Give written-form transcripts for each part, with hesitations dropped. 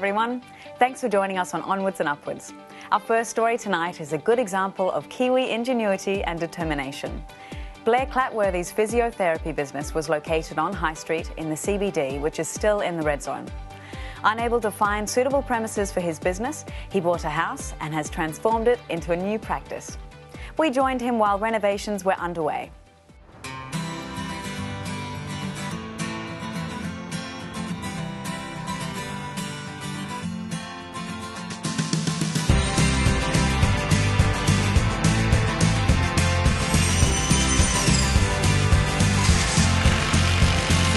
everyone. Thanks for joining us on Onwards and Upwards. Our first story tonight is a good example of Kiwi ingenuity and determination. Blair Clatworthy's physiotherapy business was located on High Street in the CBD, which is still in the red zone. Unable to find suitable premises for his business, he bought a house and has transformed it into a new practice. We joined him while renovations were underway.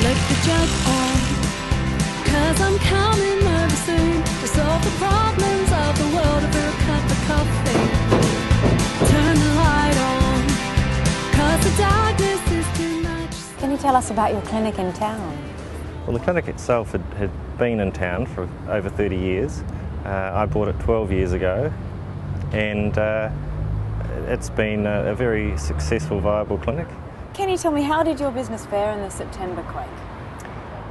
Look the jug on, 'cause I'm coming over soon to solve the problems of the world over a cup of coffee. Turn the light on, 'cause the darkness is too much. Can you tell us about your clinic in town? Well, the clinic itself had been in town for over 30 years. I bought it 12 years ago, and it's been a very successful, viable clinic. Can you tell me, how did your business fare in the September quake?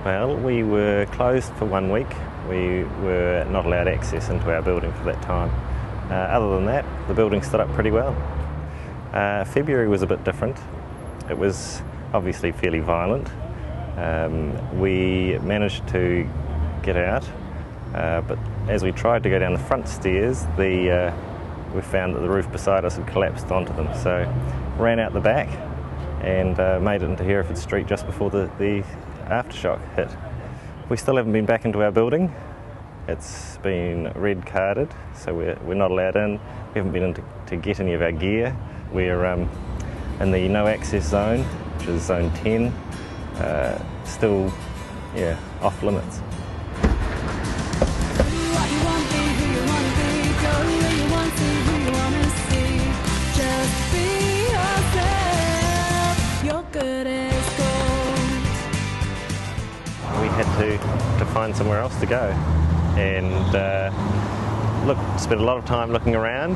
Well, we were closed for 1 week. We were not allowed access into our building for that time. Other than that, the building stood up pretty well. February was a bit different. It was obviously fairly violent. We managed to get out, but as we tried to go down the front stairs, we found that the roof beside us had collapsed onto them. So ran out the back and made it into Hereford Street just before the aftershock hit. We still haven't been back into our building. It's been red carded, so we're not allowed in. We haven't been in to get any of our gear. We're in the no access zone, which is zone 10, still off limits. What you want, be who you want to be, go where you want to, who you want to see. Just be yourself, you're good as gold. We had to find somewhere else to go, and spent a lot of time looked around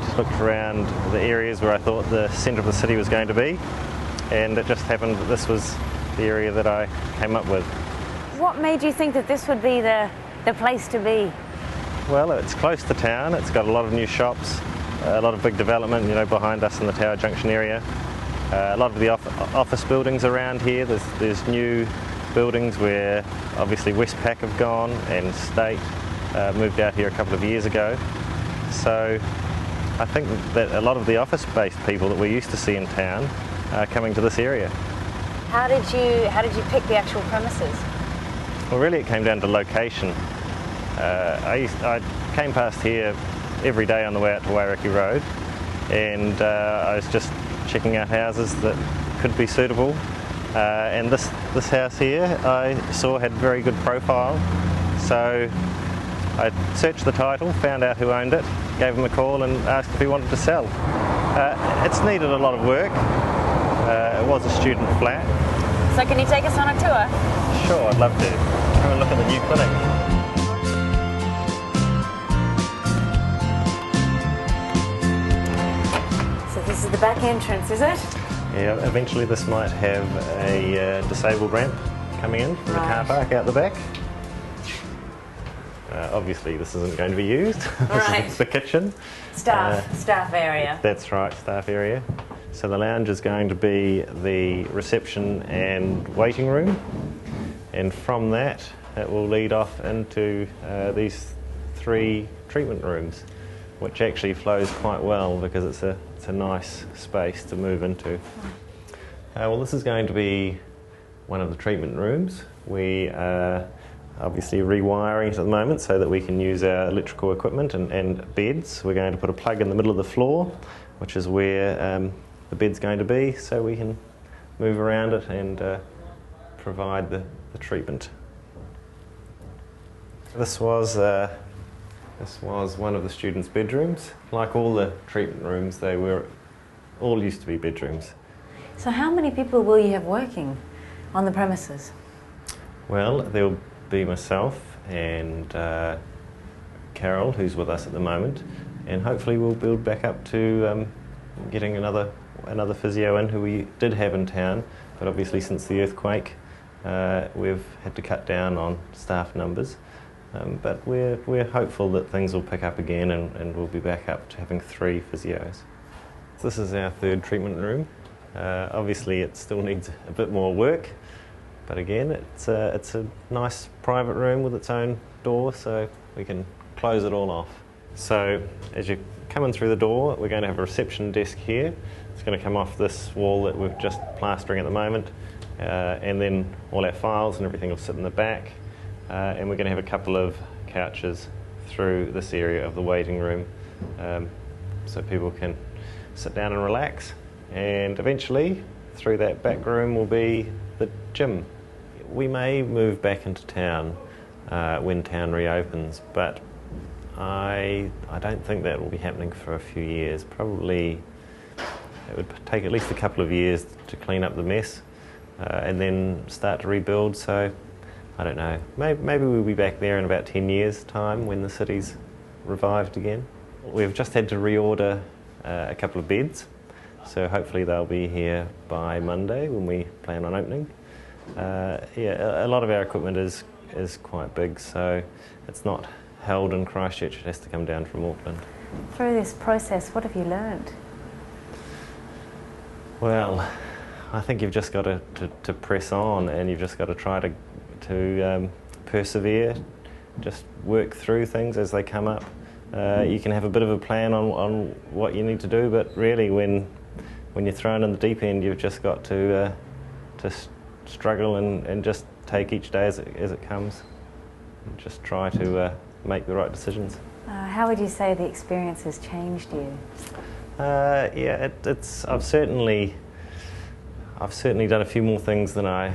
the areas where I thought the centre of the city was going to be, and it just happened that this was the area that I came up with. What made you think that this would be the place to be? Well, it's close to town. It's got a lot of new shops, a lot of big development, behind us in the Tower Junction area. A lot of the office buildings around here. There's new buildings where obviously Westpac have gone, and State moved out here a couple of years ago. So I think that a lot of the office-based people that we used to see in town are coming to this area. How did you pick the actual premises? Well, really it came down to location. I came past here every day on the way out to Wairaki Road, and I was just checking out houses that could be suitable. And this house here I saw had very good profile, so I searched the title, found out who owned it, gave him a call and asked if he wanted to sell. It's needed a lot of work. It was a student flat. So can you take us on a tour? Sure, I'd love to. Come and look at the new clinic. So this is the back entrance, is it? Yeah, eventually this might have a disabled ramp coming in from the car park out the back. Obviously this isn't going to be used. Right. This is the kitchen. Staff area. That's right, staff area. So the lounge is going to be the reception and waiting room, and from that it will lead off into these 3 treatment rooms, which actually flows quite well because it's a nice space to move into. Well, this is going to be one of the treatment rooms. We are obviously rewiring it at the moment so that we can use our electrical equipment and beds. We're going to put a plug in the middle of the floor, which is where the bed's going to be, so we can move around it and provide the treatment. This was one of the students' bedrooms. Like all the treatment rooms, they were all used to be bedrooms. So how many people will you have working on the premises? Well, there'll be myself and Carol, who's with us at the moment, and hopefully we'll build back up to getting another physio in who we did have in town, but obviously since the earthquake we've had to cut down on staff numbers. But we're hopeful that things will pick up again and we'll be back up to having 3 physios. This is our 3rd treatment room. Obviously it still needs a bit more work, but again it's a nice private room with its own door, so we can close it all off. So as you come in through the door, we're going to have a reception desk here. It's going to come off this wall that we're just plastering at the moment, and then all our files and everything will sit in the back, and we're going to have a couple of couches through this area of the waiting room, so people can sit down and relax. And eventually through that back room will be the gym. We may move back into town when town reopens, but I don't think that will be happening for a few years. Probably it would take at least a couple of years to clean up the mess and then start to rebuild. So I don't know, maybe we'll be back there in about 10 years' time when the city's revived again. We've just had to reorder a couple of beds, so hopefully they'll be here by Monday when we plan on opening. Yeah, a lot of our equipment is quite big, so it's not held in Christchurch, it has to come down from Auckland. Through this process, what have you learned? Well, I think you've just got to press on, and you've just got to try to persevere, just work through things as they come up. You can have a bit of a plan on what you need to do, but really when you're thrown in the deep end, you've just got to struggle and just take each day as it comes, and just try to make the right decisions. How would you say the experience has changed you? Yeah, I've certainly done a few more things than I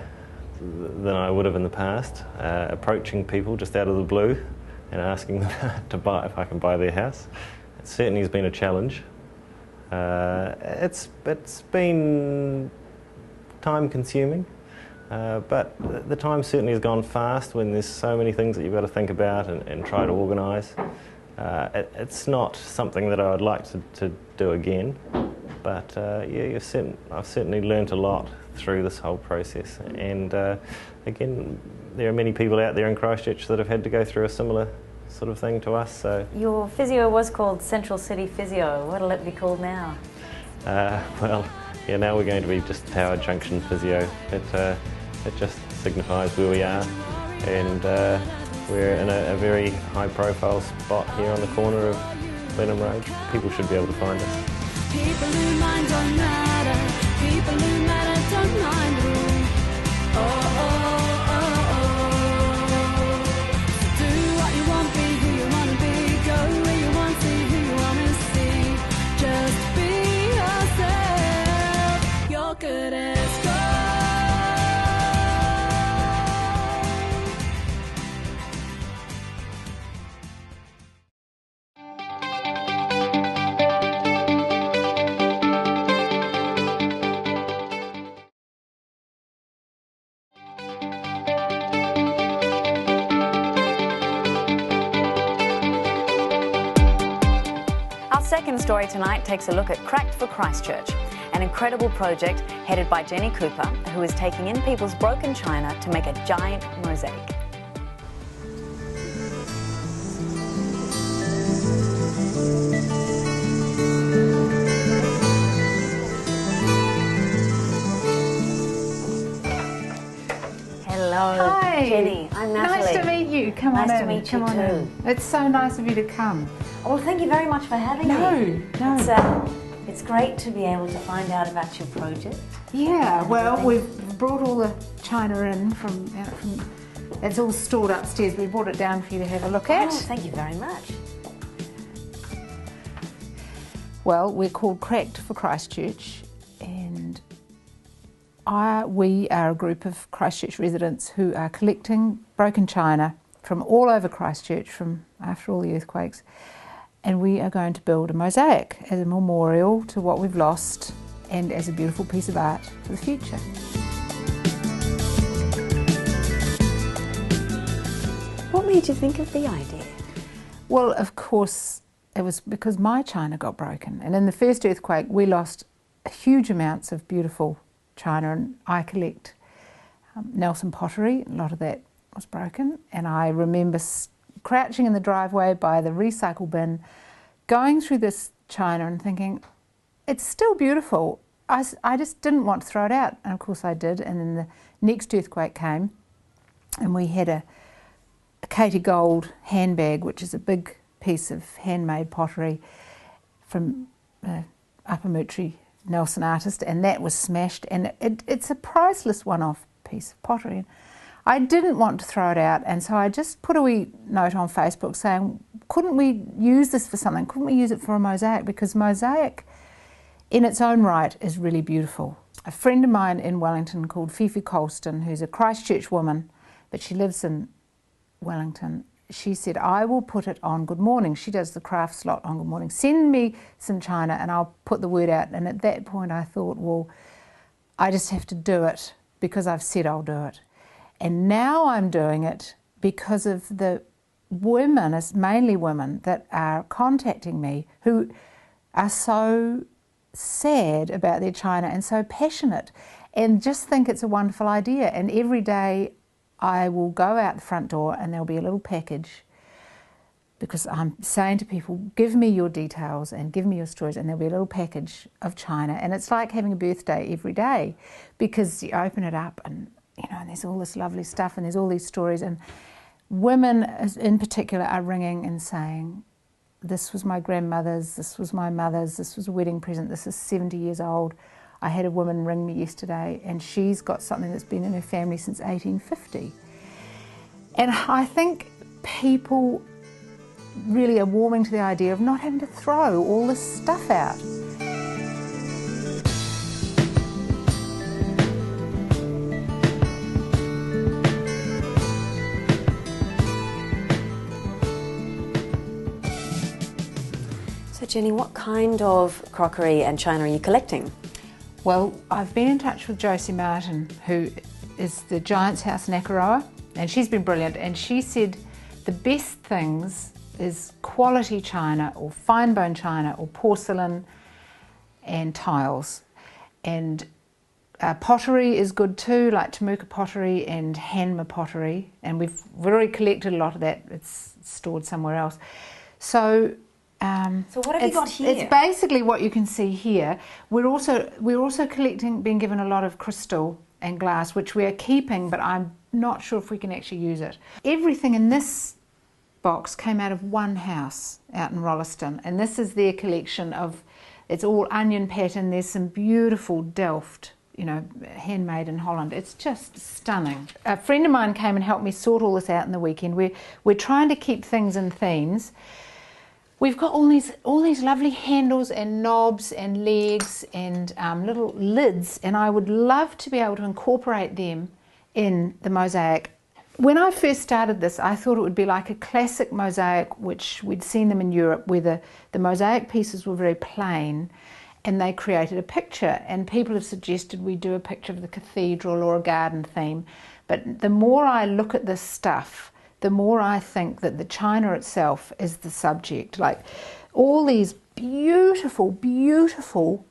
would have in the past. Approaching people just out of the blue and asking them if I can buy their house. It certainly has been a challenge. It's been time consuming, but the time certainly has gone fast when there's so many things that you've got to think about and try to organise. It's not something that I would like to do again, but yeah, I've certainly learnt a lot through this whole process, and again, there are many people out there in Christchurch that have had to go through a similar sort of thing to us. So your physio was called Central City Physio. What'll it be called now? Well, yeah, now we're going to be just Tower Junction Physio. It just signifies where we are, and we're in a very high-profile spot here on the corner of Blenheim Road. People should be able to find us. People who mind don't matter. People who matter don't mind who. Oh, oh, oh, oh. Do what you want, be who you want to be. Go where you want, see who you want to see. Just be yourself. You're good as gold. Our second story tonight takes a look at Cracked for Christchurch, an incredible project headed by Jenny Cooper, who is taking in people's broken china to make a giant mosaic. Hello, Hi. Jenny. I'm Natalie. Nice to meet you. Come on in. Nice to meet you Come on too. in. It's so nice of you to come. Well, thank you very much for having me. No. It's great to be able to find out about your project. Yeah, well, we've brought all the china in from it's all stored upstairs. We brought it down for you to have a look at. Oh, thank you very much. Well, we're called Cracked for Christchurch, and we are a group of Christchurch residents who are collecting broken china from all over Christchurch from after all the earthquakes, and we are going to build a mosaic as a memorial to what we've lost and as a beautiful piece of art for the future. What made you think of the idea? Well, of course, it was because my china got broken, and in the first earthquake we lost huge amounts of beautiful china, and I collect Nelson pottery. A lot of that was broken, and I remember crouching in the driveway by the recycle bin, going through this china and thinking, it's still beautiful. I just didn't want to throw it out. And of course I did. And then the next earthquake came and we had a Katie Gold handbag, which is a big piece of handmade pottery from Upper Murtry Nelson artist, and that was smashed, and it's a priceless one-off piece of pottery. I didn't want to throw it out, and so I just put a wee note on Facebook saying, couldn't we use this for something? Couldn't we use it for a mosaic? Because mosaic in its own right is really beautiful. A friend of mine in Wellington called Fifi Colston, who's a Christchurch woman, but she lives in Wellington, she said, I will put it on Good Morning. She does the craft slot on Good Morning. Send me some china and I'll put the word out. And at that point I thought, well, I just have to do it because I've said I'll do it. And now I'm doing it because of the women, it's mainly women, that are contacting me who are so sad about their china and so passionate and just think it's a wonderful idea. And every day I will go out the front door and there'll be a little package, because I'm saying to people, give me your details and give me your stories, and there'll be a little package of china. And it's like having a birthday every day, because you open it up and, you know, and there's all this lovely stuff and there's all these stories. And women in particular are ringing and saying, this was my grandmother's, this was my mother's, this was a wedding present, this is 70 years old. I had a woman ring me yesterday and she's got something that's been in her family since 1850. And I think people really are warming to the idea of not having to throw all this stuff out. So Jenny, what kind of crockery and china are you collecting? Well, I've been in touch with Josie Martin, who is the Giant's House in Akaroa, and she's been brilliant. And she said the best things is quality china or fine bone china or porcelain and tiles. And pottery is good too, like Temuka pottery and Hanma pottery. And we've already collected a lot of that. It's stored somewhere else. So what have you got here? It's basically what you can see here. We're also collecting, being given a lot of crystal and glass, which we are keeping, but I'm not sure if we can actually use it. Everything in this box came out of one house out in Rolleston, and this is their collection of, it's all onion pattern. There's some beautiful Delft, you know, handmade in Holland. It's just stunning. A friend of mine came and helped me sort all this out in the weekend. We're trying to keep things in themes. We've got all these lovely handles and knobs and legs and little lids, and I would love to be able to incorporate them in the mosaic. When I first started this, I thought it would be like a classic mosaic, which we'd seen them in Europe, where the mosaic pieces were very plain and they created a picture. And people have suggested we do a picture of the cathedral or a garden theme. But the more I look at this stuff, the more I think that the china itself is the subject. Like all these beautiful, beautiful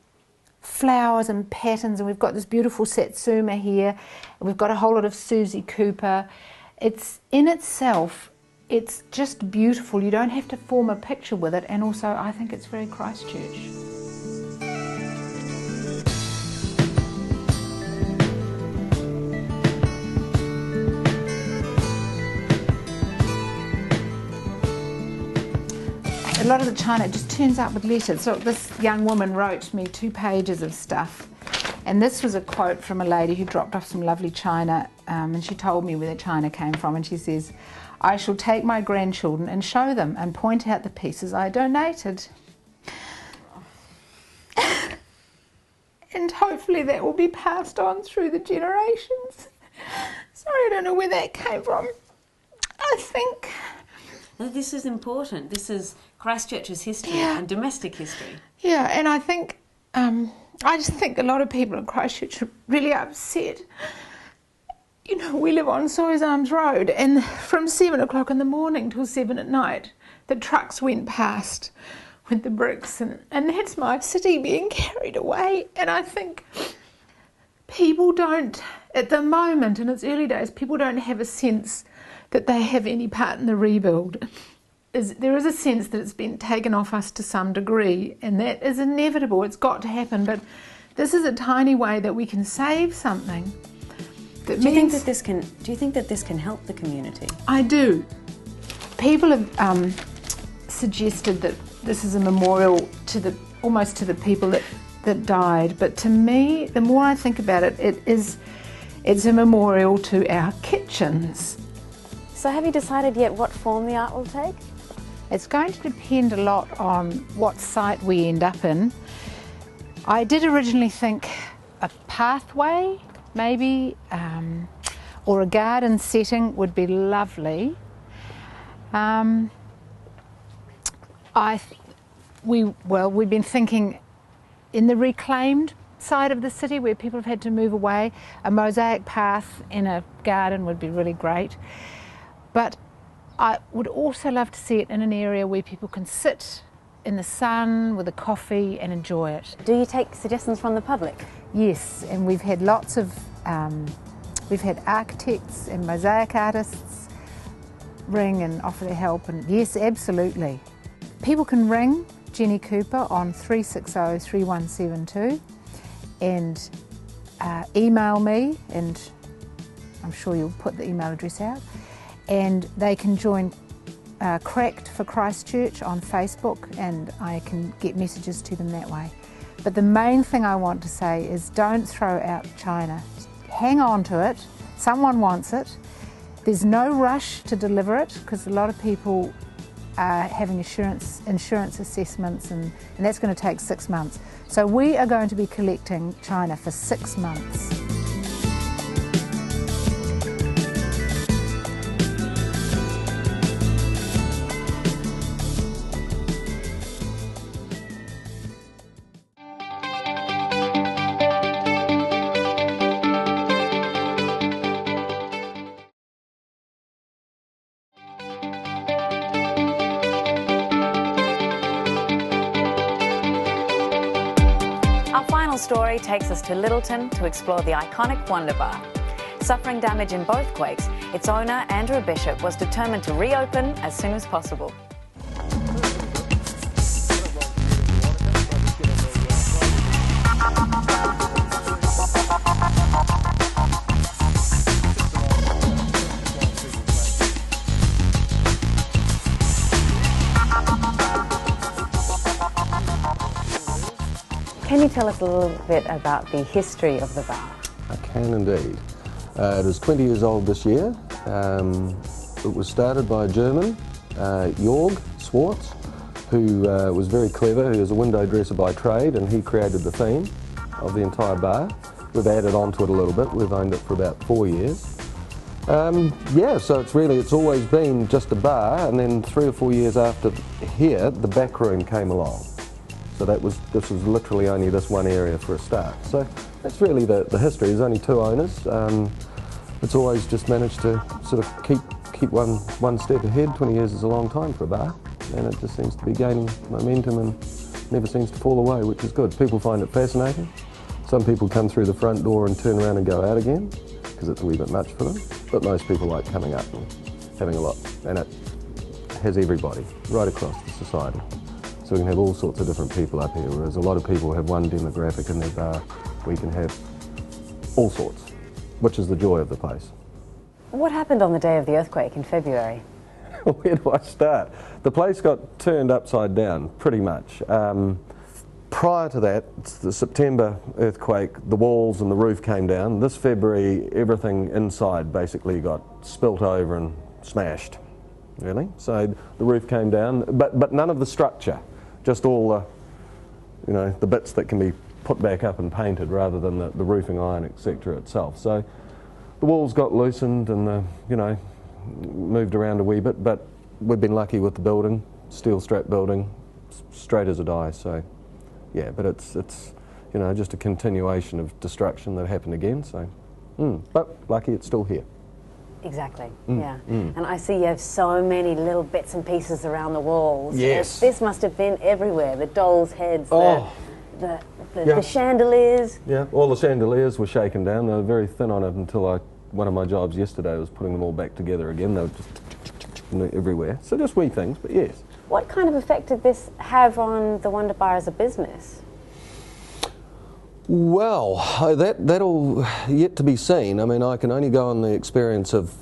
flowers and patterns, and we've got this beautiful Satsuma here, and we've got a whole lot of Susie Cooper. It's in itself, it's just beautiful. You don't have to form a picture with it, and also I think it's very Christchurch. A lot of the china just turns up with letters. So this young woman wrote me 2 pages of stuff, and this was a quote from a lady who dropped off some lovely china, and she told me where the china came from, and she says, I shall take my grandchildren and show them and point out the pieces I donated. And hopefully that will be passed on through the generations. Sorry, I don't know where that came from. I think... No, this is important. This is Christchurch's history and domestic history. Yeah, and I think, I just think a lot of people in Christchurch are really upset. You know, we live on Sawyers Arms Road, and from 7 o'clock in the morning till 7 at night, the trucks went past with the bricks, and that's my city being carried away. And I think people don't, at the moment, in its early days, people don't have a sense that they have any part in the rebuild. There is a sense that it's been taken off us to some degree, and that is inevitable. It's got to happen, but this is a tiny way that we can save something. Do you think that this can help the community? I do. People have suggested that this is a memorial to almost to the people that died, but to me, the more I think about it, it's a memorial to our kitchens. So have you decided yet what form the art will take? It's going to depend a lot on what site we end up in. I did originally think a pathway, maybe, or a garden setting would be lovely. We've been thinking in the reclaimed side of the city where people have had to move away, a mosaic path in a garden would be really great. But I would also love to see it in an area where people can sit in the sun with a coffee and enjoy it. Do you take suggestions from the public? Yes, and we've had lots of, we've had architects and mosaic artists ring and offer their help, and yes, absolutely. People can ring Jenny Cooper on 360-3172 and email me, and I'm sure you'll put the email address out, and they can join Cracked for Christchurch on Facebook, and I can get messages to them that way. But the main thing I want to say is don't throw out China. Hang on to it. Someone wants it. There's no rush to deliver it because a lot of people are having insurance assessments, and that's going to take 6 months. So we are going to be collecting China for 6 months. Story takes us to Littleton to explore the iconic Wonder Bar. Suffering damage in both quakes, its owner, Andrew Bishop, was determined to reopen as soon as possible. Can you tell us a little bit about the history of the bar? I can indeed. It is 20 years old this year. It was started by a German, Jörg Schwartz, who was very clever. He was a window dresser by trade, and he created the theme of the entire bar. We've added on to it a little bit. We've owned it for about 4 years. Yeah, so it's always been just a bar, and then 3 or 4 years after here, the back room came along. So this was literally only this one area for a start. So that's really the history. There's only 2 owners. It's always just managed to sort of keep one step ahead. 20 years is a long time for a bar, and it just seems to be gaining momentum and never seems to fall away, which is good. People find it fascinating. Some people come through the front door and turn around and go out again because it's a wee bit much for them. But most people like coming up and having a look, and it has everybody right across the society. So we can have all sorts of different people up here, whereas a lot of people have one demographic in their bar. We can have all sorts, which is the joy of the place. What happened on the day of the earthquake in February? Where do I start? The place got turned upside down, pretty much. Prior to that, the September earthquake, the walls and the roof came down. This February, everything inside basically got spilt over and smashed, really. So the roof came down, but none of the structure. Just all the bits that can be put back up and painted rather than the roofing iron, etc. itself. So the walls got loosened and moved around a wee bit, but we've been lucky with the building, steel strap building, straight as a die. So yeah, but it's just a continuation of destruction that happened again. So, but lucky it's still here. Exactly, yeah. And I see you have so many little bits and pieces around the walls. Yes. This must have been everywhere, the dolls' heads, the Yeah. chandeliers. Yeah, all the chandeliers were shaken down. They were very thin on it until I one of my jobs yesterday was putting them all back together again. They were just everywhere. So just wee things, but yes. What kind of effect did this have on the Wonder Bar as a business? Well, that'll yet to be seen. I mean, I can only go on the experience of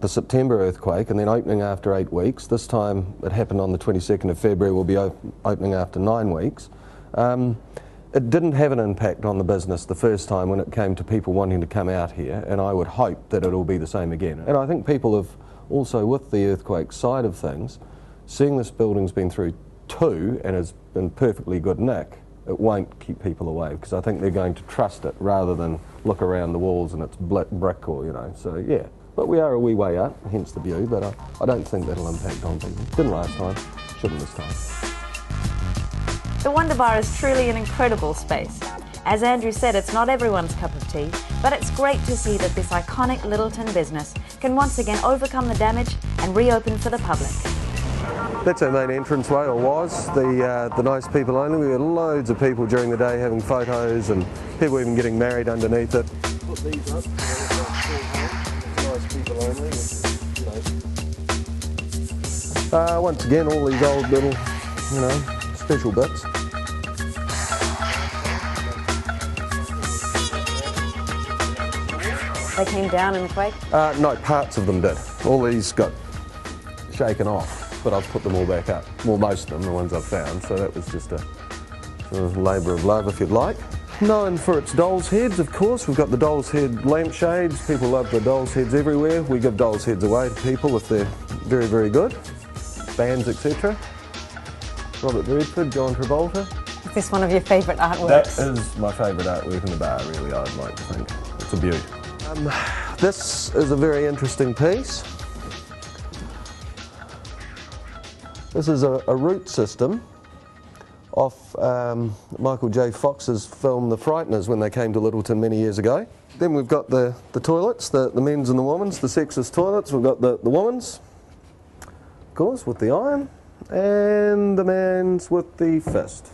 the September earthquake and then opening after 8 weeks. This time it happened on the 22nd of February. We'll be opening after 9 weeks. It didn't have an impact on the business the first time when it came to people wanting to come out here, and I would hope that it'll be the same again. And I think people have also, with the earthquake side of things, seeing this building's been through 2 and has been perfectly good nick, it won't keep people away, because I think they're going to trust it rather than look around the walls and it's brick or, you know, so yeah. But we are a wee way up, hence the view, but I don't think that'll impact on people. Didn't last time, shouldn't this time. The Wonder Bar is truly an incredible space. As Andrew said, it's not everyone's cup of tea, but it's great to see that this iconic Littleton business can once again overcome the damage and reopen for the public. That's our main entranceway, or was, the nice people only. We had loads of people during the day having photos and people even getting married underneath it. Put these up, nice people only, which is nice. Once again, all these old little, you know, special bits. They came down in the quake? No, parts of them did. All these got shaken off, but I've put them all back up. Well, most of them, the ones I've found, so that was just a labour of love, if you'd like. Known for its doll's heads, of course. We've got the doll's head lampshades. People love the doll's heads everywhere. We give doll's heads away to people if they're very, very good. Bands, etc. Robert Redford, John Travolta. Is this one of your favourite artworks? That is my favourite artwork in the bar, really, I'd like to think. It's a beauty. This is a very interesting piece. This is a root system off Michael J. Fox's film The Frighteners when they came to Littleton many years ago. Then we've got the toilets, the men's and the women's, the sexist toilets. We've got the women's, of course, with the iron, and the man's with the fist.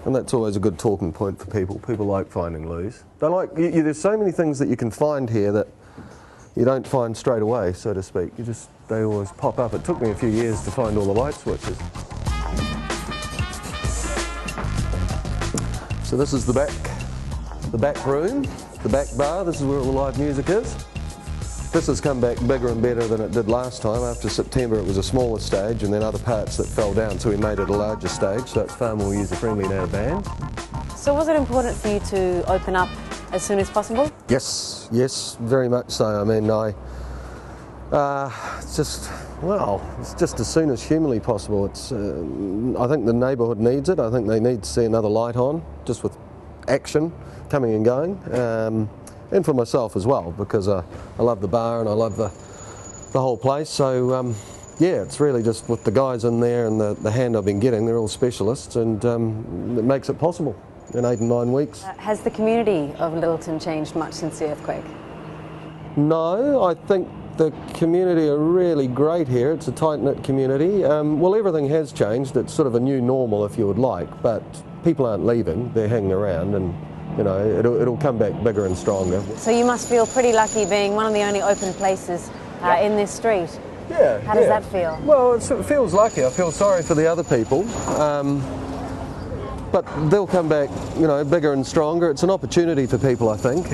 And that's always a good talking point for people. People like finding loos. They like, there's so many things that you can find here that you don't find straight away, so to speak. They always pop up. It took me a few years to find all the light switches. So this is the back room, the back bar. This is where all the live music is. This has come back bigger and better than it did last time. After September it was a smaller stage and then other parts that fell down, so we made it a larger stage, so it's far more user-friendly now, band. So was it important for you to open up as soon as possible? Yes, very much so. I mean, it's just as soon as humanly possible. I think the neighbourhood needs it. I think they need to see another light on, just with action coming and going. And for myself as well, because I love the bar and I love the whole place. So yeah, it's really just with the guys in there and the hand I've been getting, they're all specialists, and it makes it possible in 8 and 9 weeks. Has the community of Littleton changed much since the earthquake? No, I think the community are really great here. It's a tight-knit community. Well, everything has changed. It's sort of a new normal, if you would like, but people aren't leaving, they're hanging around, and you know, it'll come back bigger and stronger. So you must feel pretty lucky being one of the only open places in this street. Yeah. How does that feel? Well, it feels lucky. I feel sorry for the other people, but they'll come back, you know, bigger and stronger. It's an opportunity for people, I think.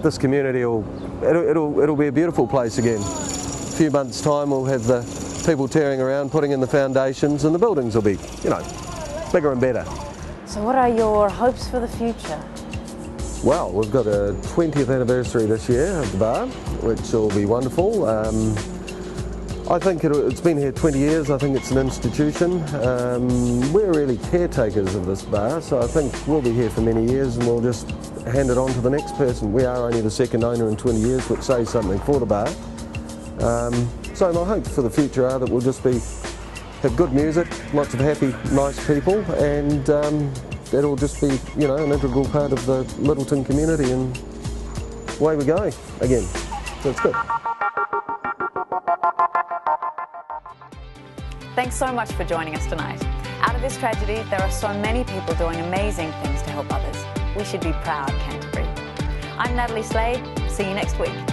This community it'll be a beautiful place again. A few months' time, we'll have the people tearing around, putting in the foundations, and the buildings will be, you know, bigger and better. So what are your hopes for the future? Well, we've got a 20th anniversary this year of the bar, which will be wonderful. I think it's been here 20 years. I think it's an institution. We're really caretakers of this bar, so I think we'll be here for many years and we'll just hand it on to the next person. We are only the second owner in 20 years, which says something for the bar. So my hopes for the future are that we'll just have good music, lots of happy, nice people, and it'll just be, you know, an integral part of the Littleton community, and away we go again. So it's good. Thanks so much for joining us tonight. Out of this tragedy, there are so many people doing amazing things to help others. We should be proud, Canterbury. I'm Natalie Slade. See you next week.